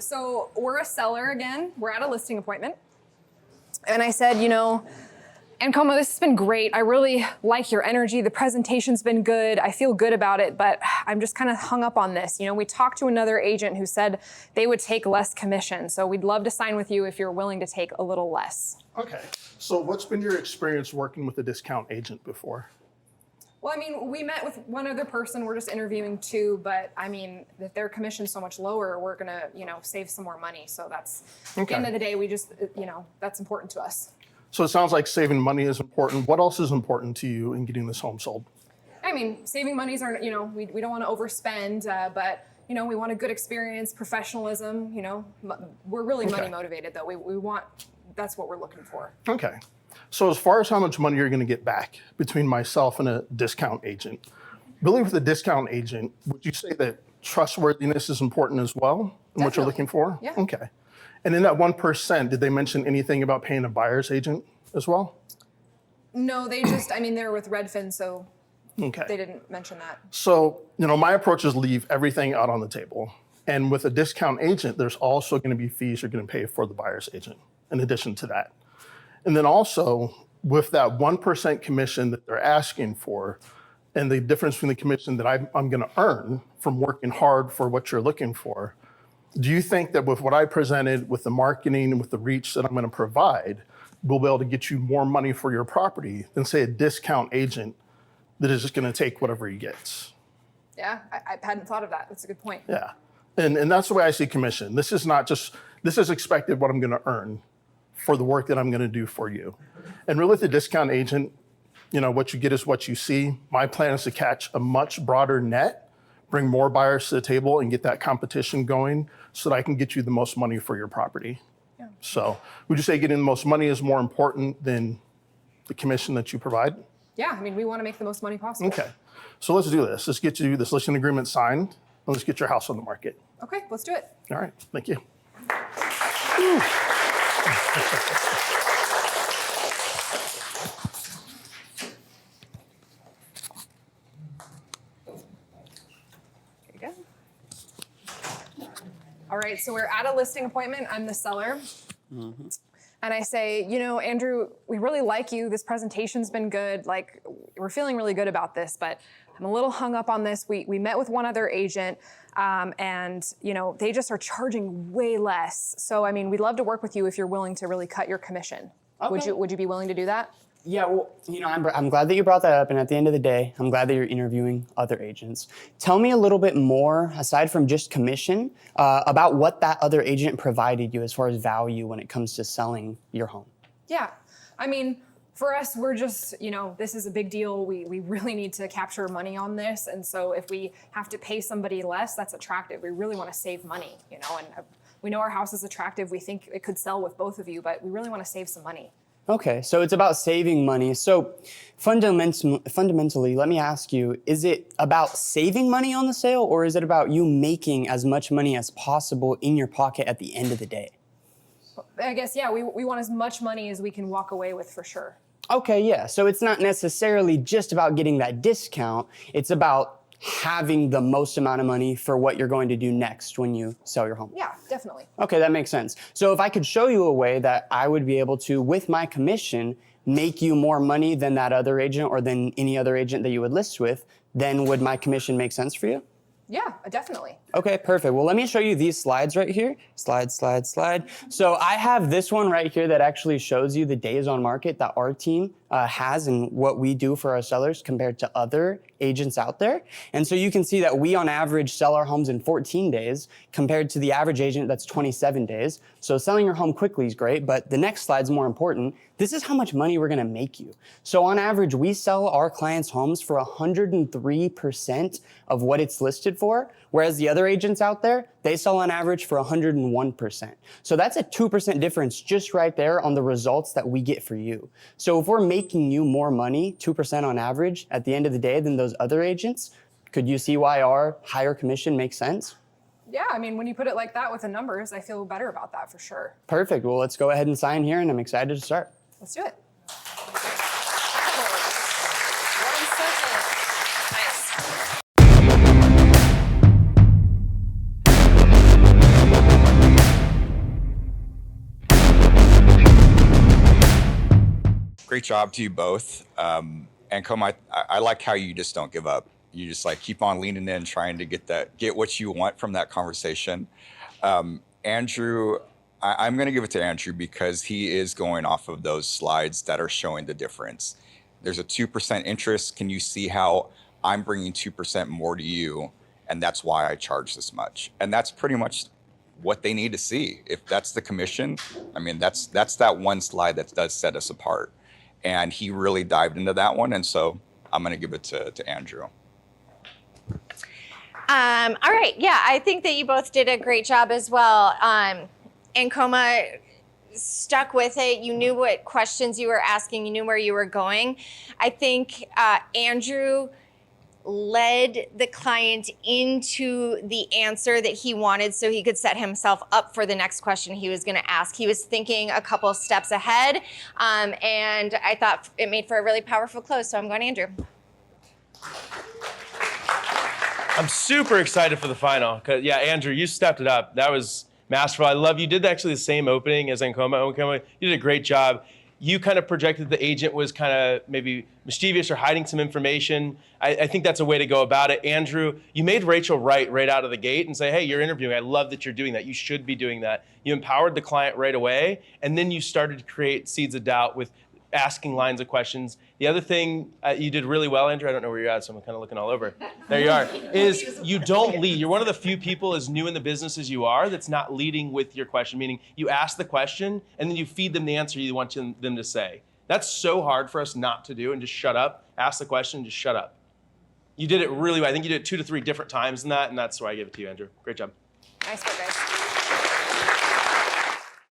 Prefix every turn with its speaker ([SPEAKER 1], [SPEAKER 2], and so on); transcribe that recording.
[SPEAKER 1] So we're a seller again. We're at a listing appointment. And I said, Ankoma, this has been great. I really like your energy. The presentation's been good. I feel good about it, but I'm just kind of hung up on this. We talked to another agent who said they would take less commission. So we'd love to sign with you if you're willing to take a little less.
[SPEAKER 2] Okay. So what's been your experience working with a discount agent before?
[SPEAKER 1] Well, we met with one other person. We're just interviewing two, but if their commission's so much lower, we're gonna, save some more money. So that's, at the end of the day, we just, that's important to us.
[SPEAKER 2] So it sounds like saving money is important. What else is important to you in getting this home sold?
[SPEAKER 1] Saving monies are, we don't want to overspend, but, we want a good experience, professionalism, we're really money motivated though. We want, that's what we're looking for.
[SPEAKER 2] Okay. So as far as how much money you're going to get back between myself and a discount agent, really with a discount agent, would you say that trustworthiness is important as well in what you're looking for?
[SPEAKER 1] Yeah.
[SPEAKER 2] Okay. And in that 1%, did they mention anything about paying a buyer's agent as well?
[SPEAKER 1] No, they just, they're with Redfin, so
[SPEAKER 2] okay.
[SPEAKER 1] They didn't mention that.
[SPEAKER 2] So, my approach is leave everything out on the table. And with a discount agent, there's also going to be fees you're going to pay for the buyer's agent in addition to that. And then also, with that 1% commission that they're asking for, and the difference between the commission that I'm going to earn from working hard for what you're looking for, do you think that with what I presented, with the marketing and with the reach that I'm going to provide, we'll be able to get you more money for your property than, say, a discount agent that is just going to take whatever he gets?
[SPEAKER 1] Yeah, I hadn't thought of that. That's a good point.
[SPEAKER 2] Yeah, and that's the way I see commission. This is expected what I'm going to earn for the work that I'm going to do for you. And really with the discount agent, what you get is what you see. My plan is to catch a much broader net, bring more buyers to the table and get that competition going so that I can get you the most money for your property.
[SPEAKER 1] Yeah.
[SPEAKER 2] So would you say getting the most money is more important than the commission that you provide?
[SPEAKER 1] Yeah, we want to make the most money possible.
[SPEAKER 2] Okay, so let's do this. Let's get you this listing agreement signed and let's get your house on the market.
[SPEAKER 1] Okay, let's do it.
[SPEAKER 2] All right, thank you.
[SPEAKER 1] All right, so we're at a listing appointment. I'm the seller. Mm-hmm. And I say, Andrew, we really like you. This presentation's been good. We're feeling really good about this, but I'm a little hung up on this. We met with one other agent, and they just are charging way less. So, we'd love to work with you if you're willing to really cut your commission. Okay. Would you be willing to do that?
[SPEAKER 3] Yeah, well, I'm glad that you brought that up, and at the end of the day, I'm glad that you're interviewing other agents. Tell me a little bit more, aside from just commission, about what that other agent provided you as far as value when it comes to selling your home.
[SPEAKER 1] Yeah, for us, we're just, this is a big deal. We really need to capture money on this, and so if we have to pay somebody less, that's attractive. We really want to save money, and we know our house is attractive. We think it could sell with both of you, but we really want to save some money.
[SPEAKER 3] Okay, so it's about saving money. So fundamentally, let me ask you, is it about saving money on the sale, or is it about you making as much money as possible in your pocket at the end of the day?
[SPEAKER 1] I guess, yeah, we want as much money as we can walk away with for sure.
[SPEAKER 3] Okay, yeah, so it's not necessarily just about getting that discount, it's about having the most amount of money for what you're going to do next when you sell your home.
[SPEAKER 1] Yeah, definitely.
[SPEAKER 3] Okay, that makes sense. So if I could show you a way that I would be able to, with my commission, make you more money than that other agent or than any other agent that you would list with, then would my commission make sense for you?
[SPEAKER 1] Yeah, definitely.
[SPEAKER 3] Okay, perfect. Well, let me show you these slides right here. Slide, slide, slide. So I have this one right here that actually shows you the days on market that our team has and what we do for our sellers compared to other agents out there. And so you can see that we on average sell our homes in 14 days compared to the average agent that's 27 days. So selling your home quickly is great, but the next slide's more important. This is how much money we're gonna make you. So on average, we sell our clients' homes for 103% of what it's listed for, whereas the other agents out there, they sell on average for 101%. So that's a 2% difference just right there on the results that we get for you. So if we're making you more money, 2% on average at the end of the day than those other agents, could you see why our higher commission makes sense?
[SPEAKER 1] Yeah, when you put it like that with the numbers, I feel better about that for sure.
[SPEAKER 3] Perfect. Well, let's go ahead and sign here, and I'm excited to start.
[SPEAKER 1] Let's do it.
[SPEAKER 4] Great job to you both. Ankoma, I like how you just don't give up. You just like keep on leaning in, trying to get what you want from that conversation. Andrew, I'm going to give it to Andrew because he is going off of those slides that are showing the difference. There's a 2% interest. Can you see how I'm bringing 2% more to you? And that's why I charge this much. And that's pretty much what they need to see. If that's the commission, I mean, that's that one slide that does set us apart. And he really dived into that one. And so I'm going to give it to Andrew.
[SPEAKER 5] All right. Yeah, I think that you both did a great job as well. Ankoma stuck with it. You knew what questions you were asking. You knew where you were going. I think Andrew led the client into the answer that he wanted so he could set himself up for the next question he was going to ask. He was thinking a couple steps ahead, and I thought it made for a really powerful close, so I'm going Andrew.
[SPEAKER 6] I'm super excited for the final because, yeah, Andrew, you stepped it up. That was masterful. I love you did actually the same opening as Ankoma. Ankoma, you did a great job. You kind of projected the agent was kind of maybe mischievous or hiding some information. I think that's a way to go about it. Andrew, you made Rachel right out of the gate and say, hey, you're interviewing. I love that you're doing that. You should be doing that. You empowered the client right away, and then you started to create seeds of doubt with asking lines of questions. The other thing you did really well, Andrew, I don't know where you're at, so I'm kind of looking all over. There you are, is you don't lead. You're one of the few people as new in the business as you are that's not leading with your question, meaning you ask the question and then you feed them the answer you want them to say. That's so hard for us not to do and just shut up, ask the question, just shut up. You did it really well. I think you did it 2 to 3 different times in that, and that's why I give it to you, Andrew. Great job.
[SPEAKER 1] Nice work, guys.